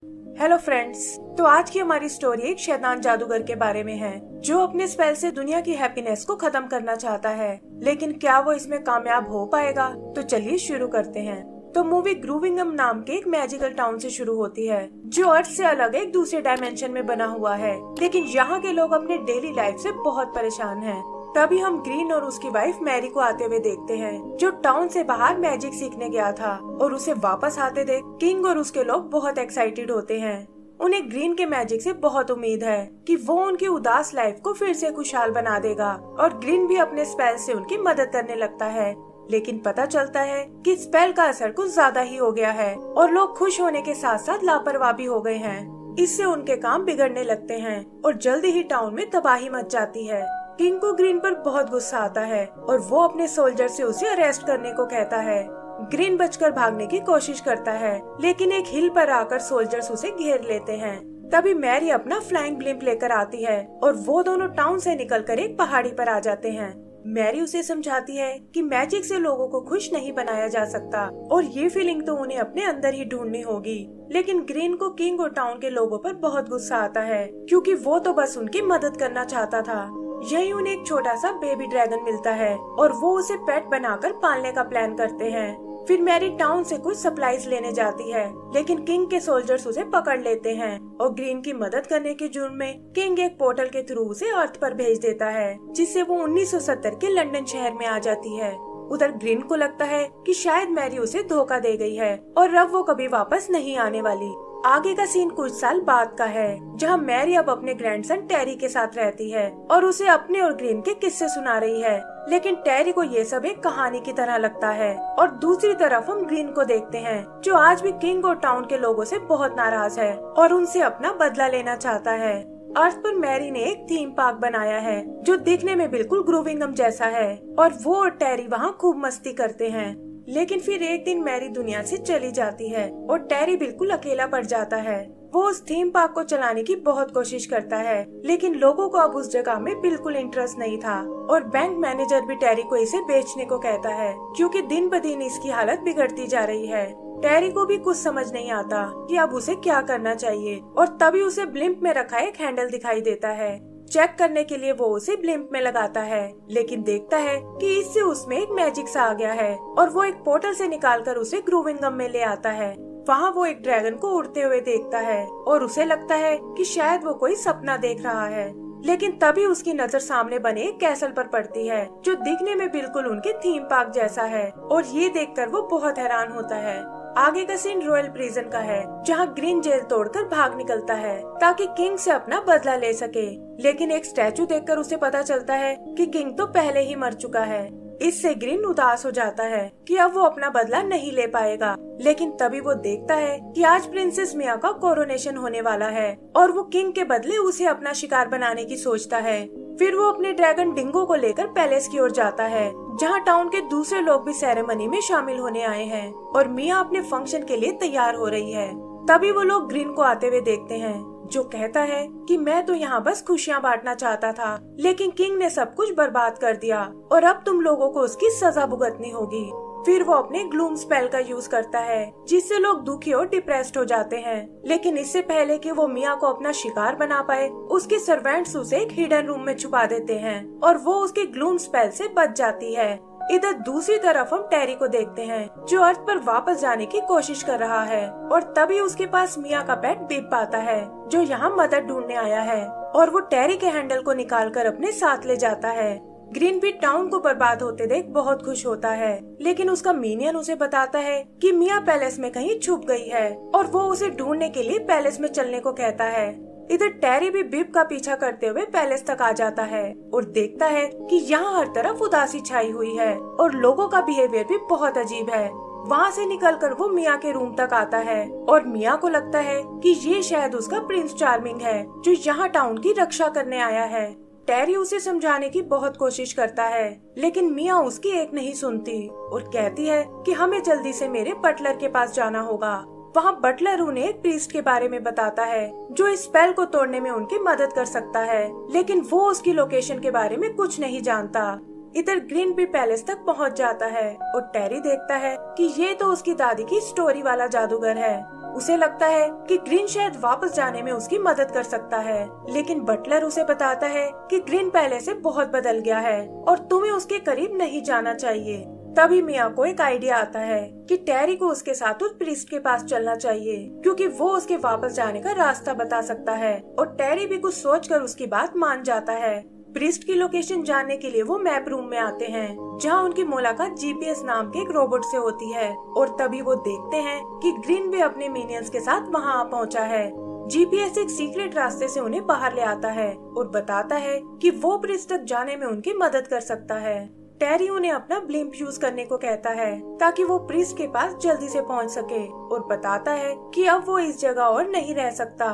Hello friends. तो आज की हमारी स्टोरी एक शैतान जादूगर के बारे में है जो अपने स्पेल से दुनिया की हैप्पीनेस को खत्म करना चाहता है, लेकिन क्या वो इसमें कामयाब हो पाएगा? तो चलिए शुरू करते हैं। तो मूवी ग्रूविंगम नाम के एक मैजिकल टाउन से शुरू होती है जो अर्थ से अलग एक दूसरे डायमेंशन में बना हुआ है, लेकिन यहाँ के लोग अपने डेली लाइफ से बहुत परेशान हैं। तभी हम ग्रीन और उसकी वाइफ मैरी को आते हुए देखते हैं जो टाउन से बाहर मैजिक सीखने गया था, और उसे वापस आते देख किंग और उसके लोग बहुत एक्साइटेड होते हैं। उन्हें ग्रीन के मैजिक से बहुत उम्मीद है कि वो उनकी उदास लाइफ को फिर से खुशहाल बना देगा, और ग्रीन भी अपने स्पेल से उनकी मदद करने लगता है। लेकिन पता चलता है कि स्पेल का असर कुछ ज्यादा ही हो गया है और लोग खुश होने के साथ साथ लापरवाह भी हो गए हैं। इससे उनके काम बिगड़ने लगते हैं और जल्दी ही टाउन में तबाही मच जाती है। किंग को ग्रीन पर बहुत गुस्सा आता है और वो अपने सोल्जर से उसे अरेस्ट करने को कहता है। ग्रीन बचकर भागने की कोशिश करता है, लेकिन एक हिल पर आकर सोल्जर्स उसे घेर लेते हैं। तभी मैरी अपना फ्लाइंग ब्लिम्प लेकर आती है और वो दोनों टाउन से निकलकर एक पहाड़ी पर आ जाते हैं। मैरी उसे समझाती है कि मैजिक से लोगों को खुश नहीं बनाया जा सकता और ये फीलिंग तो उन्हें अपने अंदर ही ढूंढनी होगी। लेकिन ग्रीन को किंग और टाउन के लोगों पर बहुत गुस्सा आता है क्योंकि वो तो बस उनकी मदद करना चाहता था। यही उन्हें एक छोटा सा बेबी ड्रैगन मिलता है और वो उसे पेट बनाकर पालने का प्लान करते हैं। फिर मैरी टाउन से कुछ सप्लाईज लेने जाती है, लेकिन किंग के सोल्जर्स उसे पकड़ लेते हैं और ग्रीन की मदद करने के जुर्म में किंग एक पोर्टल के थ्रू उसे अर्थ पर भेज देता है, जिससे वो 1970 के लंदन शहर में आ जाती है। उधर ग्रीन को लगता है कि शायद मैरी उसे धोखा दे गई है और अब वो कभी वापस नहीं आने वाली। आगे का सीन कुछ साल बाद का है, जहाँ मैरी अब अपने ग्रैंडसन टेरी के साथ रहती है और उसे अपने और ग्रीन के किस्से सुना रही है। लेकिन टेरी को ये सब एक कहानी की तरह लगता है। और दूसरी तरफ हम ग्रीन को देखते हैं जो आज भी किंग और टाउन के लोगों से बहुत नाराज है और उनसे अपना बदला लेना चाहता है। अर्थ पर मैरी ने एक थीम पार्क बनाया है जो दिखने में बिल्कुल ग्रूविंगम जैसा है, और वो और टेरी वहाँ खूब मस्ती करते हैं। लेकिन फिर एक दिन मैरी दुनिया से चली जाती है और टेरी बिल्कुल अकेला पड़ जाता है। वो उस थीम पार्क को चलाने की बहुत कोशिश करता है, लेकिन लोगों को अब उस जगह में बिल्कुल इंटरेस्ट नहीं था और बैंक मैनेजर भी टेरी को इसे बेचने को कहता है क्योंकि दिन ब दिन इसकी हालत बिगड़ती जा रही है। टेरी को भी कुछ समझ नहीं आता कि अब उसे क्या करना चाहिए, और तभी उसे ब्लिम्प में रखा एक हैंडल दिखाई देता है। चेक करने के लिए वो उसे ब्लिम्प में लगाता है, लेकिन देखता है कि इससे उसमें एक मैजिक सा आ गया है और वो एक पोर्टल से निकालकर उसे ग्रूविंगम में ले आता है। वहाँ वो एक ड्रैगन को उड़ते हुए देखता है और उसे लगता है कि शायद वो कोई सपना देख रहा है। लेकिन तभी उसकी नजर सामने बने एक कैसल पर पड़ती है जो दिखने में बिल्कुल उनके थीम पार्क जैसा है, और ये देखकर वो बहुत हैरान होता है। आगे का सीन रॉयल प्रिजन का है, जहाँ ग्रीन जेल तोड़कर भाग निकलता है ताकि किंग से अपना बदला ले सके। लेकिन एक स्टैचू देखकर उसे पता चलता है कि किंग तो पहले ही मर चुका है। इससे ग्रीन उदास हो जाता है कि अब वो अपना बदला नहीं ले पाएगा। लेकिन तभी वो देखता है कि आज प्रिंसेस मिया का कोरोनेशन होने वाला है और वो किंग के बदले उसे अपना शिकार बनाने की सोचता है। फिर वो अपने ड्रैगन डिंगो को लेकर पैलेस की ओर जाता है, जहाँ टाउन के दूसरे लोग भी सेरेमनी में शामिल होने आए हैं और मिया अपने फंक्शन के लिए तैयार हो रही है। तभी वो लोग ग्रीन को आते हुए देखते हैं जो कहता है कि मैं तो यहाँ बस खुशियाँ बांटना चाहता था, लेकिन किंग ने सब कुछ बर्बाद कर दिया और अब तुम लोगों को उसकी सजा भुगतनी होगी। फिर वो अपने ग्लूम स्पेल का यूज करता है जिससे लोग दुखी और डिप्रेस्ड हो जाते हैं। लेकिन इससे पहले कि वो मिया को अपना शिकार बना पाए, उसके सर्वेंट्स उसे एक हिडन रूम में छुपा देते हैं और वो उसके ग्लूम स्पेल से बच जाती है। इधर दूसरी तरफ हम टेरी को देखते हैं जो अर्थ पर वापस जाने की कोशिश कर रहा है, और तभी उसके पास मिया का पेट बिप आता है जो यहाँ मदद ढूंढने आया है, और वो टेरी के हैंडल को निकालकर अपने साथ ले जाता है। ग्रीन भी टाउन को बर्बाद होते देख बहुत खुश होता है, लेकिन उसका मिनियन उसे बताता है कि मिया पैलेस में कहीं छुप गई है और वो उसे ढूंढने के लिए पैलेस में चलने को कहता है। इधर टेरी भी बिप का पीछा करते हुए पैलेस तक आ जाता है और देखता है कि यहाँ हर तरफ उदासी छाई हुई है और लोगों का बिहेवियर भी बहुत अजीब है। वहाँ से निकलकर वो मिया के रूम तक आता है और मिया को लगता है कि ये शायद उसका प्रिंस चार्मिंग है जो यहाँ टाउन की रक्षा करने आया है। टेरी उसे समझाने की बहुत कोशिश करता है, लेकिन मिया उसकी एक नहीं सुनती और कहती है कि हमें जल्दी से मेरे बटलर के पास जाना होगा। वहाँ बटलर उन्हें एक प्रीस्ट के बारे में बताता है जो इस स्पेल को तोड़ने में उनकी मदद कर सकता है, लेकिन वो उसकी लोकेशन के बारे में कुछ नहीं जानता। इधर ग्रीन भी पैलेस तक पहुंच जाता है और टेरी देखता है कि ये तो उसकी दादी की स्टोरी वाला जादूगर है। उसे लगता है कि ग्रीन शायद वापस जाने में उसकी मदद कर सकता है, लेकिन बटलर उसे बताता है कि ग्रीन पहले से बहुत बदल गया है और तुम्हें उसके करीब नहीं जाना चाहिए। तभी मिया को एक आइडिया आता है कि टेरी को उसके साथ उस प्रीस्ट के पास चलना चाहिए, क्योंकि वो उसके वापस जाने का रास्ता बता सकता है। और टेरी भी कुछ सोचकर उसकी बात मान जाता है। प्रीस्ट की लोकेशन जानने के लिए वो मैप रूम में आते हैं, जहाँ उनकी मुलाकात जीपीएस नाम के एक रोबोट से होती है। और तभी वो देखते हैं कि ग्रीन भी अपने मिनियंस के साथ वहाँ आ पहुँचा है। जीपीएस एक सीक्रेट रास्ते से उन्हें बाहर ले आता है और बताता है कि वो प्रीस्ट तक जाने में उनकी मदद कर सकता है। टेरी उन्हें अपना ब्लिम्प यूज करने को कहता है ताकि वो प्रीस्ट के पास जल्दी से पहुंच सके और बताता है कि अब वो इस जगह और नहीं रह सकता।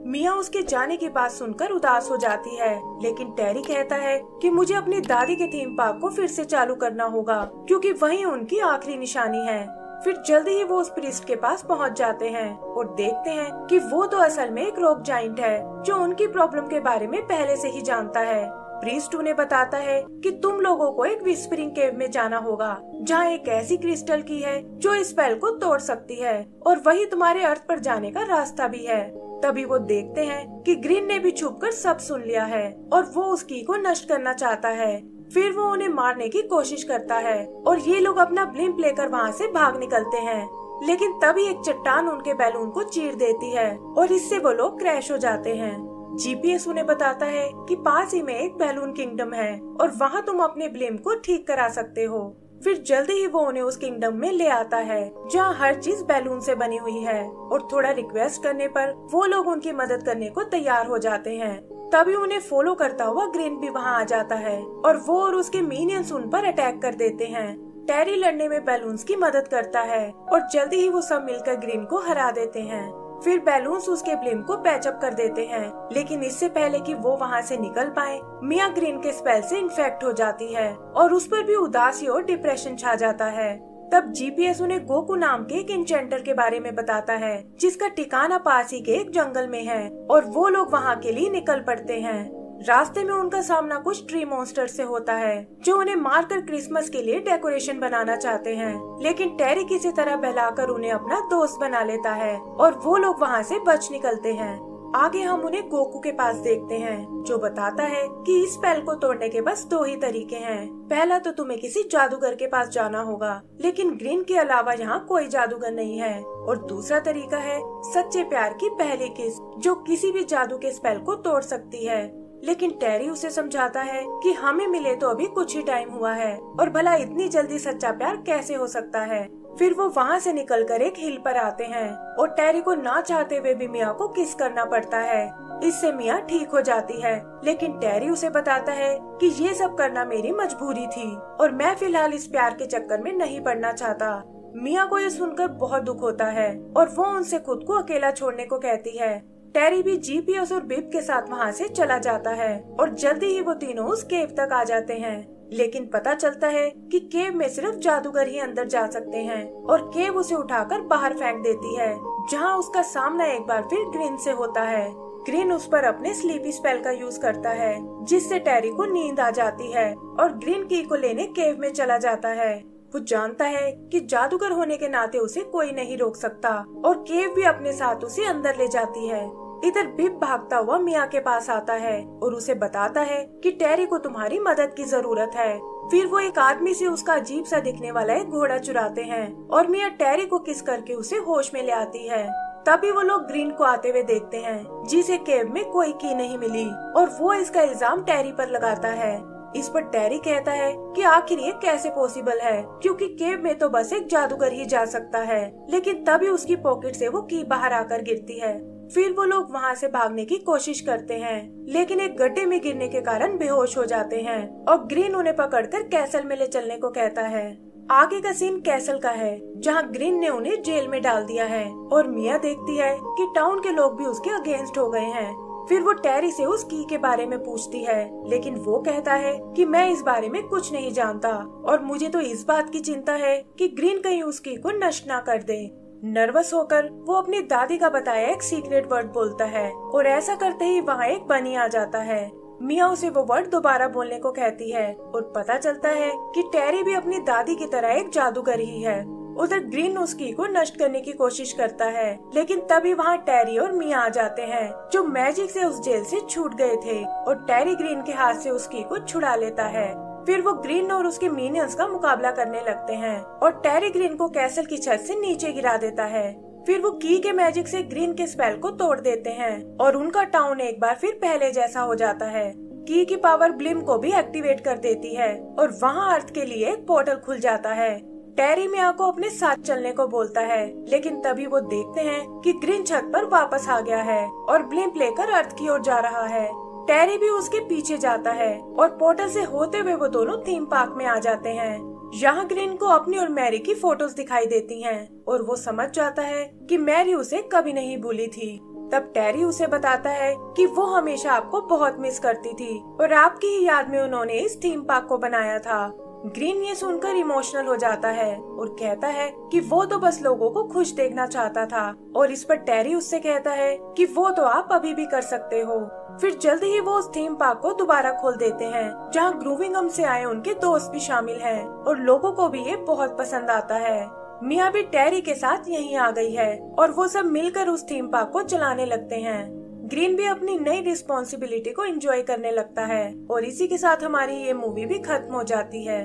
मिया उसके जाने की बात सुनकर उदास हो जाती है, लेकिन टेरी कहता है कि मुझे अपनी दादी के थीम पार्क को फिर से चालू करना होगा, क्योंकि वही उनकी आखिरी निशानी है। फिर जल्दी ही वो उस प्रीस्ट के पास पहुंच जाते हैं और देखते हैं कि वो तो असल में एक रॉक जाइंट है जो उनकी प्रॉब्लम के बारे में पहले से ही जानता है। प्रीस्ट उन्हें बताता है कि तुम लोगों को एक विस्परिंग केव में जाना होगा, जहाँ एक ऐसी क्रिस्टल की है जो इस स्पेल को तोड़ सकती है, और वही तुम्हारे अर्थ पर जाने का रास्ता भी है। तभी वो देखते हैं कि ग्रीन ने भी छुपकर सब सुन लिया है और वो उस की को नष्ट करना चाहता है। फिर वो उन्हें मारने की कोशिश करता है और ये लोग अपना ब्लिम्प लेकर वहाँ से भाग निकलते हैं, लेकिन तभी एक चट्टान उनके बैलून को चीर देती है और इससे वो लोग क्रैश हो जाते हैं। जीपीएस उन्हें बताता है कि पास ही में एक बैलून किंगडम है और वहाँ तुम अपने ब्लिम्प को ठीक करा सकते हो। फिर जल्दी ही वो उन्हें उस किंगडम में ले आता है जहाँ हर चीज बैलून से बनी हुई है, और थोड़ा रिक्वेस्ट करने पर वो लोग उनकी मदद करने को तैयार हो जाते हैं। तभी उन्हें फॉलो करता हुआ ग्रीन भी वहाँ आ जाता है और वो और उसके मिनियंस उन पर अटैक कर देते हैं। टेरी लड़ने में बैलून्स की मदद करता है और जल्दी ही वो सब मिलकर ग्रीन को हरा देते हैं। फिर बैलून्स उसके ब्लिम्प को पैचअप कर देते हैं, लेकिन इससे पहले कि वो वहाँ से निकल पाए, मिया ग्रीन के स्पेल से इन्फेक्ट हो जाती है और उस पर भी उदासी और डिप्रेशन छा जाता है। तब जीपीएस उन्हें गोकू नाम के एक इंचेंटर के बारे में बताता है, जिसका ठिकाना पास ही के एक जंगल में है, और वो लोग वहाँ के लिए निकल पड़ते हैं। रास्ते में उनका सामना कुछ ट्री मॉन्स्टर से होता है जो उन्हें मारकर क्रिसमस के लिए डेकोरेशन बनाना चाहते हैं, लेकिन टेरी किसी तरह बहलाकर उन्हें अपना दोस्त बना लेता है और वो लोग वहाँ से बच निकलते हैं। आगे हम उन्हें गोकू के पास देखते हैं, जो बताता है कि इस स्पेल को तोड़ने के बस 2 ही तरीके हैं। पहला तो तुम्हें किसी जादूगर के पास जाना होगा, लेकिन ग्रीन के अलावा यहाँ कोई जादूगर नहीं है, और दूसरा तरीका है सच्चे प्यार की पहली किस, जो किसी भी जादू के स्पेल को तोड़ सकती है। लेकिन टेरी उसे समझाता है कि हमें मिले तो अभी कुछ ही टाइम हुआ है और भला इतनी जल्दी सच्चा प्यार कैसे हो सकता है। फिर वो वहाँ से निकलकर एक हिल पर आते हैं और टेरी को ना चाहते हुए भी मिया को किस करना पड़ता है। इससे मिया ठीक हो जाती है, लेकिन टेरी उसे बताता है कि ये सब करना मेरी मजबूरी थी और मैं फिलहाल इस प्यार के चक्कर में नहीं पड़ना चाहता। मिया को ये सुनकर बहुत दुख होता है और वो उनसे खुद को अकेला छोड़ने को कहती है। टेरी भी जीपीएस और बिप के साथ वहाँ से चला जाता है और जल्दी ही वो तीनों उस केव तक आ जाते हैं, लेकिन पता चलता है कि केव में सिर्फ जादूगर ही अंदर जा सकते हैं और केव उसे उठाकर बाहर फेंक देती है, जहाँ उसका सामना एक बार फिर ग्रीन से होता है। ग्रीन उस पर अपने स्लीपी स्पेल का यूज करता है, जिससे टेरी को नींद आ जाती है और ग्रीन की को लेने केव में चला जाता है। वो जानता है कि जादूगर होने के नाते उसे कोई नहीं रोक सकता और केव भी अपने साथ उसे अंदर ले जाती है। इधर बिप भागता हुआ मिया के पास आता है और उसे बताता है कि टेरी को तुम्हारी मदद की जरूरत है। फिर वो एक आदमी से उसका अजीब सा दिखने वाला एक घोड़ा चुराते हैं और मिया टेरी को किस करके उसे होश में ले आती है। तभी वो लोग ग्रीन को आते हुए देखते हैं, जिसे केव में कोई की नहीं मिली, और वो इसका इल्जाम टेरी पर लगाता है। इस पर टेरी कहता है कि आखिर ये कैसे पॉसिबल है, क्योंकि केव में तो बस एक जादूगर ही जा सकता है। लेकिन तभी उसकी पॉकेट से वो की बाहर आकर गिरती है। फिर वो लोग वहाँ से भागने की कोशिश करते हैं, लेकिन एक गड्ढे में गिरने के कारण बेहोश हो जाते हैं और ग्रीन उन्हें पकड़कर कैसल में ले चलने को कहता है। आगे का सीन कैसल का है, जहाँ ग्रीन ने उन्हें जेल में डाल दिया है और मिया देखती है कि टाउन के लोग भी उसके अगेंस्ट हो गए हैं। फिर वो टेरी से उस की के बारे में पूछती है, लेकिन वो कहता है कि मैं इस बारे में कुछ नहीं जानता और मुझे तो इस बात की चिंता है कि ग्रीन कहीं उस की को नष्ट ना कर दे। नर्वस होकर वो अपनी दादी का बताया एक सीक्रेट वर्ड बोलता है और ऐसा करते ही वहाँ एक बनी आ जाता है। मिया उसे वो वर्ड दोबारा बोलने को कहती है और पता चलता है कि टेरी भी अपनी दादी की तरह एक जादूगर ही है। उधर ग्रीन उस की को नष्ट करने की कोशिश करता है, लेकिन तभी वहाँ टेरी और मिया आ जाते हैं जो मैजिक से उस जेल से छूट गए थे, और टेरी ग्रीन के हाथ से उस की को छुड़ा लेता है। फिर वो ग्रीन और उसके मिनियंस का मुकाबला करने लगते हैं और टेरी ग्रीन को कैसल की छत से नीचे गिरा देता है। फिर वो की के मैजिक से ग्रीन के स्पेल को तोड़ देते हैं और उनका टाउन एक बार फिर पहले जैसा हो जाता है। की पावर ब्लिम को भी एक्टिवेट कर देती है और वहाँ अर्थ के लिए एक पोर्टल खुल जाता है। टेरी मिया को अपने साथ चलने को बोलता है, लेकिन तभी वो देखते हैं कि ग्रीन छत पर वापस आ गया है और ब्लिम लेकर अर्थ की ओर जा रहा है। टेरी भी उसके पीछे जाता है और पोर्टल से होते हुए वो दोनों थीम पार्क में आ जाते हैं। यहाँ ग्रीन को अपनी और मैरी की फोटोज दिखाई देती हैं और वो समझ जाता है कि मैरी उसे कभी नहीं भूली थी। तब टेरी उसे बताता है कि वो हमेशा आपको बहुत मिस करती थी और आपकी ही याद में उन्होंने इस थीम पार्क को बनाया था। ग्रीन ये सुनकर इमोशनल हो जाता है और कहता है कि वो तो बस लोगों को खुश देखना चाहता था, और इस पर टेरी उससे कहता है कि वो तो आप अभी भी कर सकते हो। फिर जल्दी ही वो उस थीम पार्क को दोबारा खोल देते हैं, जहाँ ग्रूविंगम से आए उनके दोस्त भी शामिल हैं और लोगों को भी ये बहुत पसंद आता है। मिया भी टेरी के साथ यहीं आ गई है और वो सब मिलकर उस थीम पार्क को चलाने लगते हैं। ग्रीन भी अपनी नई रिस्पॉन्सिबिलिटी को एंजॉय करने लगता है और इसी के साथ हमारी ये मूवी भी खत्म हो जाती है।